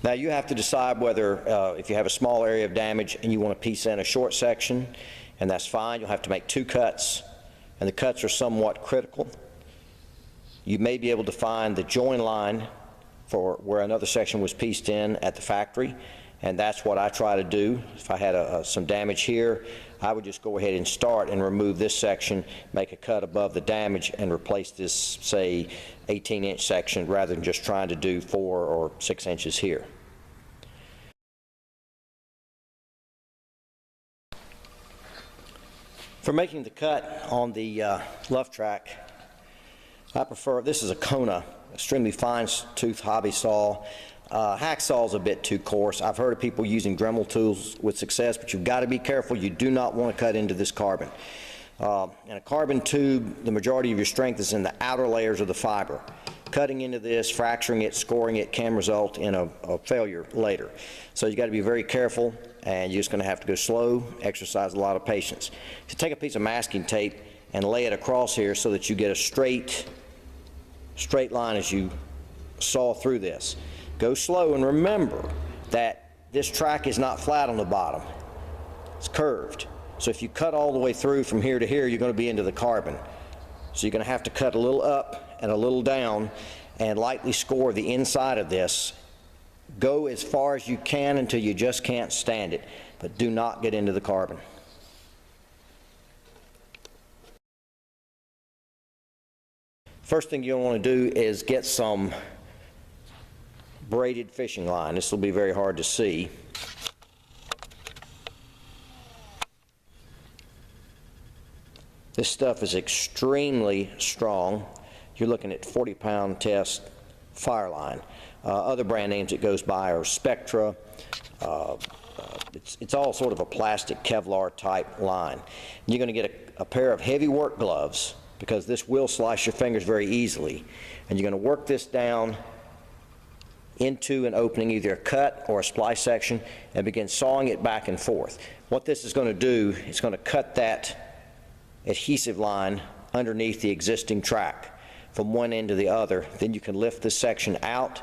Now you have to decide whether, if you have a small area of damage and you want to piece in a short section, and that's fine. You'll have to make 2 cuts, and the cuts are somewhat critical. You may be able to find the join line for where another section was pieced in at the factory, and that's what I try to do. If I had some damage here, I would just go ahead and start and remove this section, make a cut above the damage, and replace this, say, 18-inch section rather than just trying to do 4 or 6 inches here. For making the cut on the Luff track, I prefer, this is a Kona, extremely fine tooth hobby saw. Hacksaw is a bit too coarse. I've heard of people using Dremel tools with success, but you've got to be careful. You do not want to cut into this carbon. In a carbon tube, the majority of your strength is in the outer layers of the fiber. Cutting into this, fracturing it, scoring it can result in a failure later. So you've got to be very careful, and you're just going to have to go slow, exercise a lot of patience. So take a piece of masking tape and lay it across here so that you get a straight line as you saw through this. Go slow, and remember that this track is not flat on the bottom. It's curved. So if you cut all the way through from here to here, you're going to be into the carbon. So you're going to have to cut a little up and a little down and lightly score the inside of this. Go as far as you can until you just can't stand it, but do not get into the carbon. First thing you'll want to do is get some braided fishing line. This will be very hard to see. This stuff is extremely strong. You're looking at 40-pound test fire line. Other brand names it goes by are Spectra. It's all sort of a plastic Kevlar type line. You're going to get a pair of heavy work gloves, because this will slice your fingers very easily. And you're going to work this down into an opening, either a cut or a splice section, and begin sawing it back and forth. What this is going to do, it's going to cut that adhesive line underneath the existing track from one end to the other. Then you can lift this section out,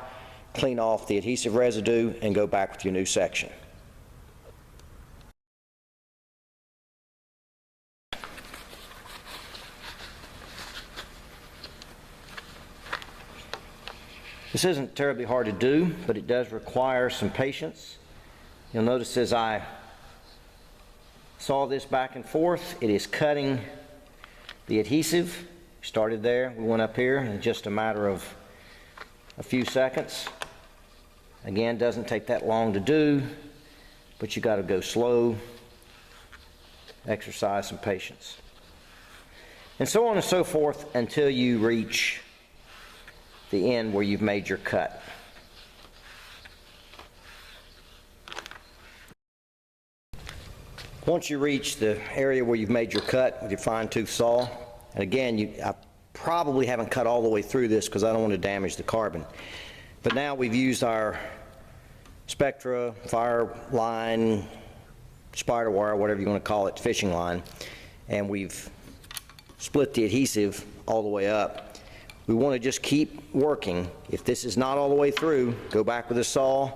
clean off the adhesive residue, and go back with your new section. This isn't terribly hard to do, but it does require some patience. You'll notice as I saw this back and forth, it is cutting the adhesive. Started there, we went up here in just a matter of a few seconds. Again, doesn't take that long to do, but you got to go slow, exercise some patience. And so on and so forth until you reach the end where you've made your cut. Once you reach the area where you've made your cut with your fine-tooth saw, and again, I probably haven't cut all the way through this because I don't want to damage the carbon. But now we've used our Spectra, fire line, spider wire, whatever you want to call it, fishing line, and we've split the adhesive all the way up. We want to just keep working. If this is not all the way through, go back with the saw,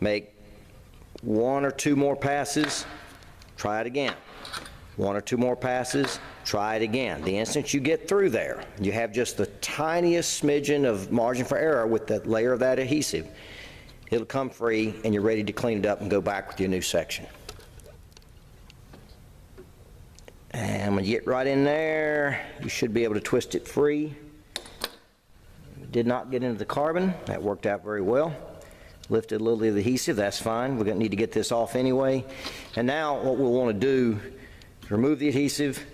make 1 or 2 more passes, try it again. 1 or 2 more passes, try it again. The instant you get through there, you have just the tiniest smidgen of margin for error with the layer of that adhesive. It'll come free, and you're ready to clean it up and go back with your new section. And when you get right in there, you should be able to twist it free. Did not get into the carbon. That worked out very well. Lifted a little of the adhesive, that's fine. We're going to need to get this off anyway. And now what we'll want to do is remove the adhesive,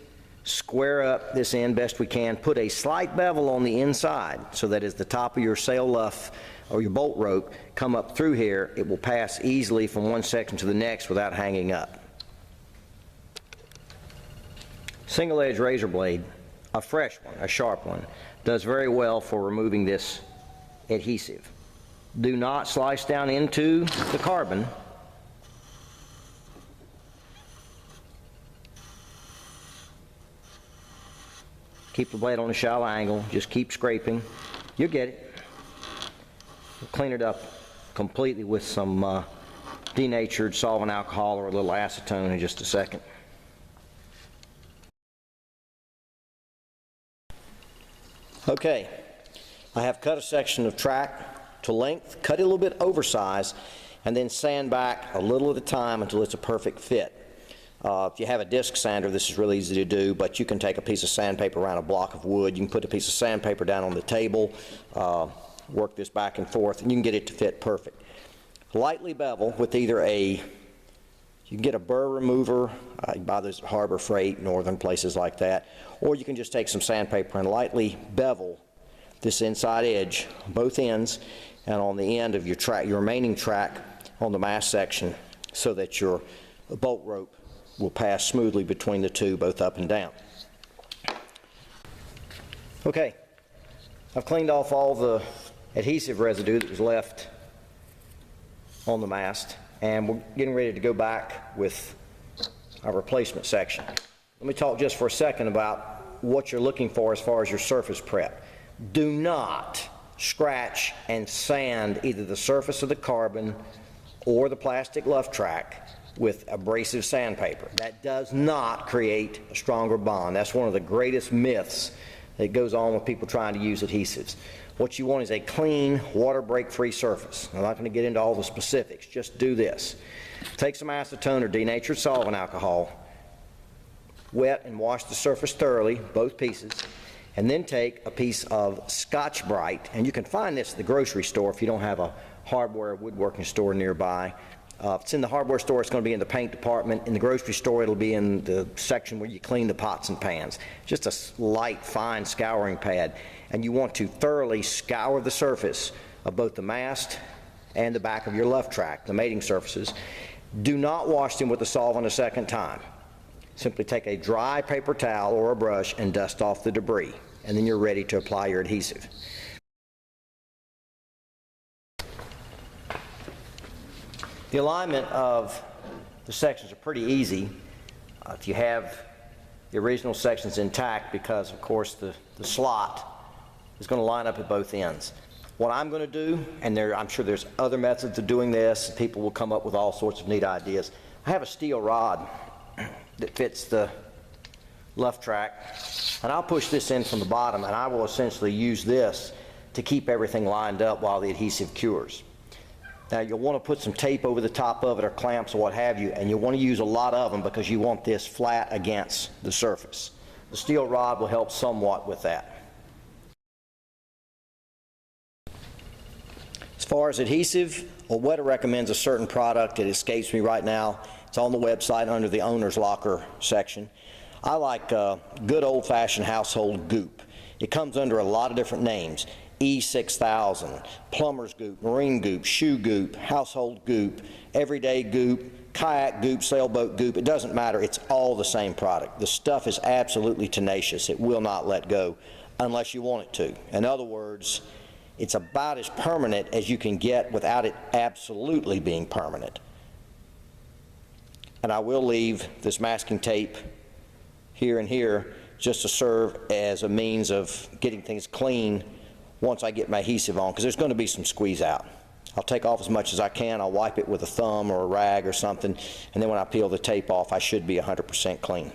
square up this end best we can, put a slight bevel on the inside so that as the top of your sail luff or your bolt rope come up through here, it will pass easily from one section to the next without hanging up. Single edge razor blade, a fresh one, a sharp one, does very well for removing this adhesive. Do not slice down into the carbon. Keep the blade on a shallow angle, just keep scraping. You'll get it. We'll clean it up completely with some denatured solvent alcohol or a little acetone in just a second. Okay, I have cut a section of track to length, cut it a little bit oversized, and then sand back a little at a time until it's a perfect fit. If you have a disc sander, this is really easy to do, but you can take a piece of sandpaper around a block of wood. You can put a piece of sandpaper down on the table, work this back and forth, and you can get it to fit perfect. Lightly bevel with either you can get a burr remover, you buy those at Harbor Freight, Northern, places like that, or you can just take some sandpaper and lightly bevel this inside edge, both ends, and on the end of your track, your remaining track on the mast section, so that your bolt rope will pass smoothly between the two, both up and down. Okay, I've cleaned off all the adhesive residue that was left on the mast, and we're getting ready to go back with our replacement section. Let me talk just for a second about what you're looking for as far as your surface prep. Do not scratch and sand either the surface of the carbon or the plastic luff track with abrasive sandpaper. That does not create a stronger bond. That's one of the greatest myths that goes on with people trying to use adhesives. What you want is a clean, water break-free surface. I'm not going to get into all the specifics. Just do this. Take some acetone or denatured solvent alcohol, wet and wash the surface thoroughly, both pieces, and then take a piece of Scotch-Brite, and you can find this at the grocery store if you don't have a hardware or woodworking store nearby. If it's in the hardware store, it's going to be in the paint department. In the grocery store, it'll be in the section where you clean the pots and pans. Just a light, fine scouring pad. And you want to thoroughly scour the surface of both the mast and the back of your luff track, the mating surfaces. Do not wash them with the solvent a second time. Simply take a dry paper towel or a brush and dust off the debris, and then you're ready to apply your adhesive. The alignment of the sections are pretty easy if you have the original sections intact, because of course the slot is going to line up at both ends. What I'm going to do, and I'm sure there's other methods of doing this, people will come up with all sorts of neat ideas. I have a steel rod that fits the luff track, and I'll push this in from the bottom, and I will essentially use this to keep everything lined up while the adhesive cures. Now you'll want to put some tape over the top of it, or clamps or what have you, and you'll want to use a lot of them because you want this flat against the surface. The steel rod will help somewhat with that. As far as adhesive, well, Weta recommends a certain product. It escapes me right now. It's on the website under the owner's locker section. I like good old-fashioned household goop. It comes under a lot of different names. E6000, plumber's goop, marine goop, shoe goop, household goop, everyday goop, kayak goop, sailboat goop. It doesn't matter. It's all the same product. The stuff is absolutely tenacious. It will not let go unless you want it to. In other words, it's about as permanent as you can get without it absolutely being permanent. And I will leave this masking tape here and here just to serve as a means of getting things clean once I get my adhesive on, because there's going to be some squeeze out. I'll take off as much as I can. I'll wipe it with a thumb or a rag or something, and then when I peel the tape off, I should be 100% clean.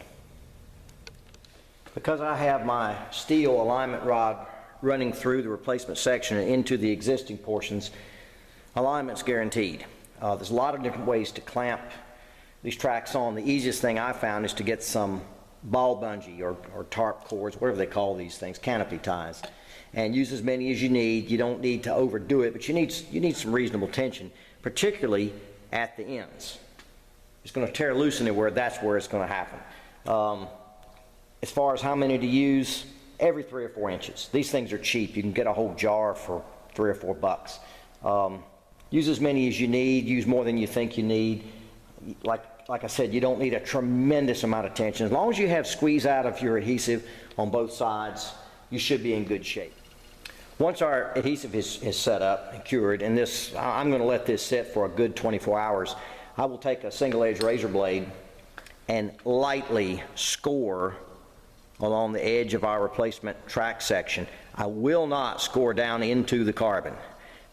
Because I have my steel alignment rod running through the replacement section and into the existing portions, alignment's guaranteed. There's a lot of different ways to clamp these tracks on. The easiest thing I found is to get some ball bungee or tarp cords, whatever they call these things, canopy ties, and use as many as you need. You don't need to overdo it, but you need some reasonable tension, particularly at the ends. It's going to tear loose anywhere. That's where it's going to happen. As far as how many to use, every 3 or 4 inches. These things are cheap. You can get a whole jar for $3 or $4. Use as many as you need. Use more than you think you need. Like I said, you don't need a tremendous amount of tension. As long as you have squeeze out of your adhesive on both sides, you should be in good shape. Once our adhesive is set up and cured, and I'm going to let this sit for a good 24 hours, I will take a single-edge razor blade and lightly score along the edge of our replacement track section. I will not score down into the carbon,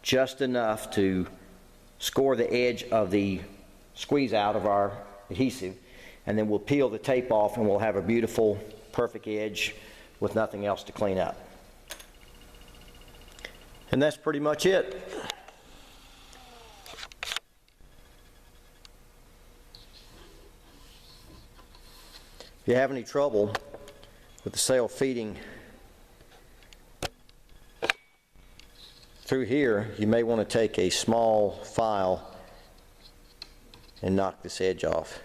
just enough to score the edge of the squeeze out of our adhesive, and then we'll peel the tape off and we'll have a beautiful, perfect edge with nothing else to clean up. And that's pretty much it. If you have any trouble with the sail feeding through here, you may want to take a small file and knock this edge off.